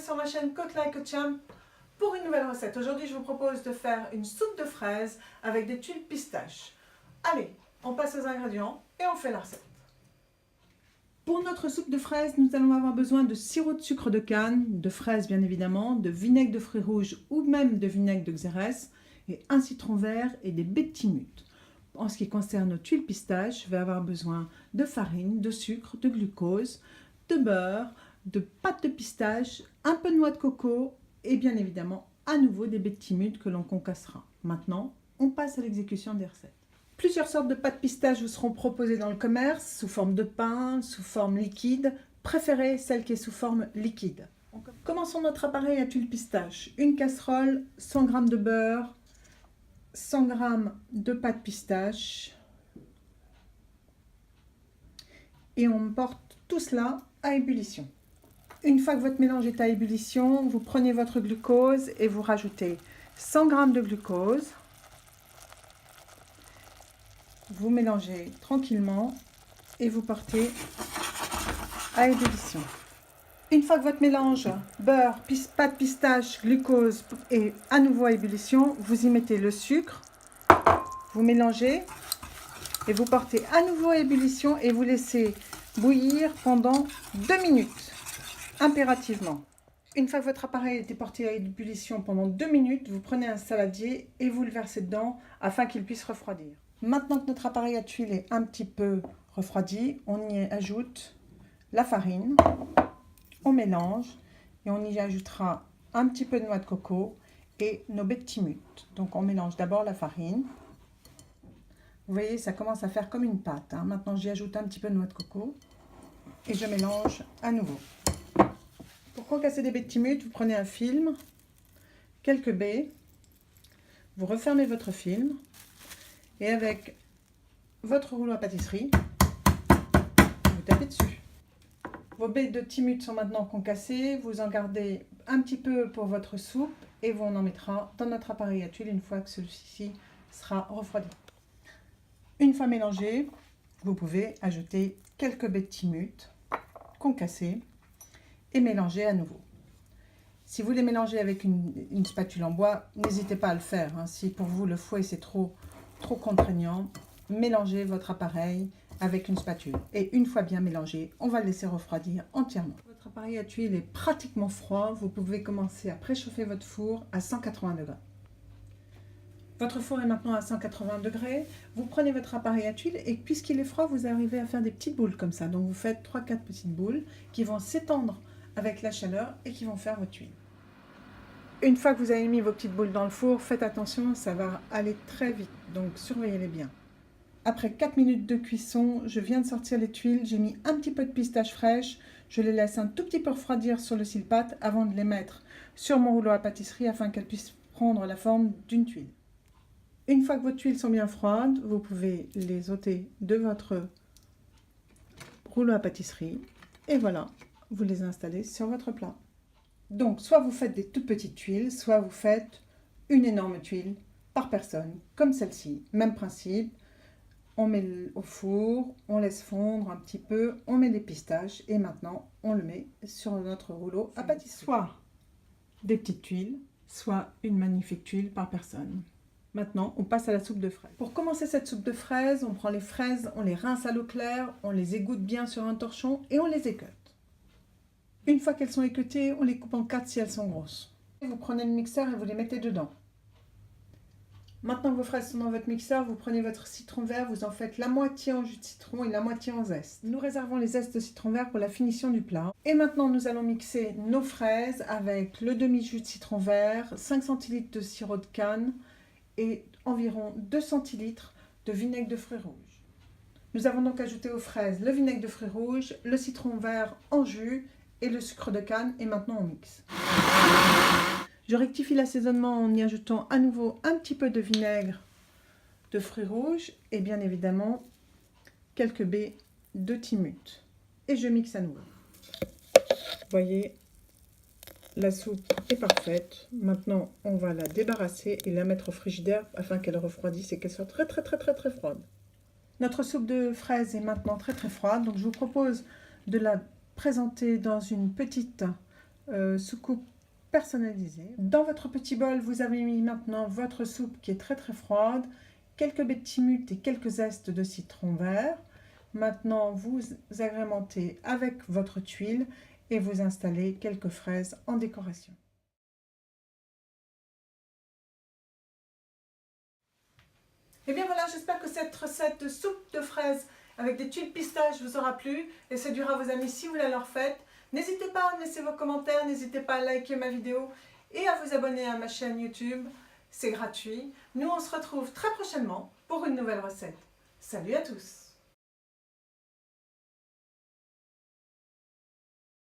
sur ma chaîne Cook Like a Champ pour une nouvelle recette. Aujourd'hui, je vous propose de faire une soupe de fraises avec des tuiles pistaches. Allez, on passe aux ingrédients et on fait la recette. Pour notre soupe de fraises, nous allons avoir besoin de sirop de sucre de canne, de fraises bien évidemment, de vinaigre de fruits rouges ou même de vinaigre de xérès, et un citron vert et des baies de timut. En ce qui concerne nos tuiles pistaches, je vais avoir besoin de farine, de sucre, de glucose, de beurre, de pâte de pistache, un peu de noix de coco et bien évidemment à nouveau des baies de timut que l'on concassera. Maintenant, on passe à l'exécution des recettes. Plusieurs sortes de pâtes pistache vous seront proposées dans le commerce, sous forme de pain, sous forme liquide. Préférez celle qui est sous forme liquide. Commençons notre appareil à tuiles pistache. Une casserole, 100 g de beurre, 100 g de pâte pistache. Et on porte tout cela à ébullition. Une fois que votre mélange est à ébullition, vous prenez votre glucose et vous rajoutez 100 g de glucose. Vous mélangez tranquillement et vous portez à ébullition. Une fois que votre mélange beurre, pâte pistache, glucose est à nouveau à ébullition, vous y mettez le sucre, vous mélangez et vous portez à nouveau à ébullition et vous laissez bouillir pendant 2 minutes, impérativement. Une fois que votre appareil a été porté à ébullition pendant 2 minutes, vous prenez un saladier et vous le versez dedans afin qu'il puisse refroidir. Maintenant que notre appareil à tuiles est un petit peu refroidi, on y ajoute la farine, on mélange et on y ajoutera un petit peu de noix de coco et nos baies de timut. Donc on mélange d'abord la farine. Vous voyez, ça commence à faire comme une pâte. Maintenant j'y ajoute un petit peu de noix de coco et je mélange à nouveau. Pour concasser des baies de timut, vous prenez un film, quelques baies, vous refermez votre film. Et avec votre rouleau à pâtisserie, vous tapez dessus. Vos baies de timut sont maintenant concassées. Vous en gardez un petit peu pour votre soupe et on en mettra dans notre appareil à tuiles une fois que celui-ci sera refroidi. Une fois mélangé, vous pouvez ajouter quelques baies de timut concassées et mélanger à nouveau. Si vous les mélangez avec une spatule en bois, n'hésitez pas à le faire. Si pour vous le fouet c'est trop contraignant, mélangez votre appareil avec une spatule. Et une fois bien mélangé, on va le laisser refroidir entièrement. Votre appareil à tuiles est pratiquement froid. Vous pouvez commencer à préchauffer votre four à 180 degrés. Votre four est maintenant à 180 degrés. Vous prenez votre appareil à tuiles et puisqu'il est froid, vous arrivez à faire des petites boules comme ça. Donc vous faites 3-4 petites boules qui vont s'étendre avec la chaleur et qui vont faire vos tuiles. Une fois que vous avez mis vos petites boules dans le four, faites attention, ça va aller très vite, donc surveillez-les bien. Après 4 minutes de cuisson, je viens de sortir les tuiles, j'ai mis un petit peu de pistache fraîche, je les laisse un tout petit peu refroidir sur le cile-pâte avant de les mettre sur mon rouleau à pâtisserie afin qu'elles puissent prendre la forme d'une tuile. Une fois que vos tuiles sont bien froides, vous pouvez les ôter de votre rouleau à pâtisserie et voilà, vous les installez sur votre plat. Donc, soit vous faites des toutes petites tuiles, soit vous faites une énorme tuile par personne, comme celle-ci. Même principe, on met au four, on laisse fondre un petit peu, on met les pistaches et maintenant on le met sur notre rouleau à pâtisserie. Soit des petites tuiles, soit une magnifique tuile par personne. Maintenant, on passe à la soupe de fraises. Pour commencer cette soupe de fraises, on prend les fraises, on les rince à l'eau claire, on les égoutte bien sur un torchon et on les équeute. Une fois qu'elles sont équeutées, on les coupe en 4 si elles sont grosses. Vous prenez le mixeur et vous les mettez dedans. Maintenant que vos fraises sont dans votre mixeur, vous prenez votre citron vert, vous en faites la moitié en jus de citron et la moitié en zeste. Nous réservons les zestes de citron vert pour la finition du plat. Et maintenant, nous allons mixer nos fraises avec le demi-jus de citron vert, 5 centilitres de sirop de canne et environ 2 centilitres de vinaigre de fruits rouges. Nous avons donc ajouté aux fraises le vinaigre de fruits rouges, le citron vert en jus et le sucre de canne et maintenant on mixe. Je rectifie l'assaisonnement en y ajoutant à nouveau un petit peu de vinaigre de fruits rouges et bien évidemment quelques baies de timut. Et je mixe à nouveau. Vous voyez, la soupe est parfaite. Maintenant on va la débarrasser et la mettre au frigidaire afin qu'elle refroidisse et qu'elle soit très froide. Notre soupe de fraises est maintenant très froide, donc je vous propose de la présenter dans une petite soucoupe personnalisée. Dans votre petit bol, vous avez mis maintenant votre soupe qui est très très froide, quelques baies de timut et quelques zestes de citron vert. Maintenant, vous agrémentez avec votre tuile et vous installez quelques fraises en décoration. Et bien voilà, j'espère que cette recette de soupe de fraises avec des tuiles pistaches vous aura plu et séduira vos amis si vous la leur faites. N'hésitez pas à laisser vos commentaires, n'hésitez pas à liker ma vidéo et à vous abonner à ma chaîne YouTube. C'est gratuit. Nous, on se retrouve très prochainement pour une nouvelle recette. Salut à tous!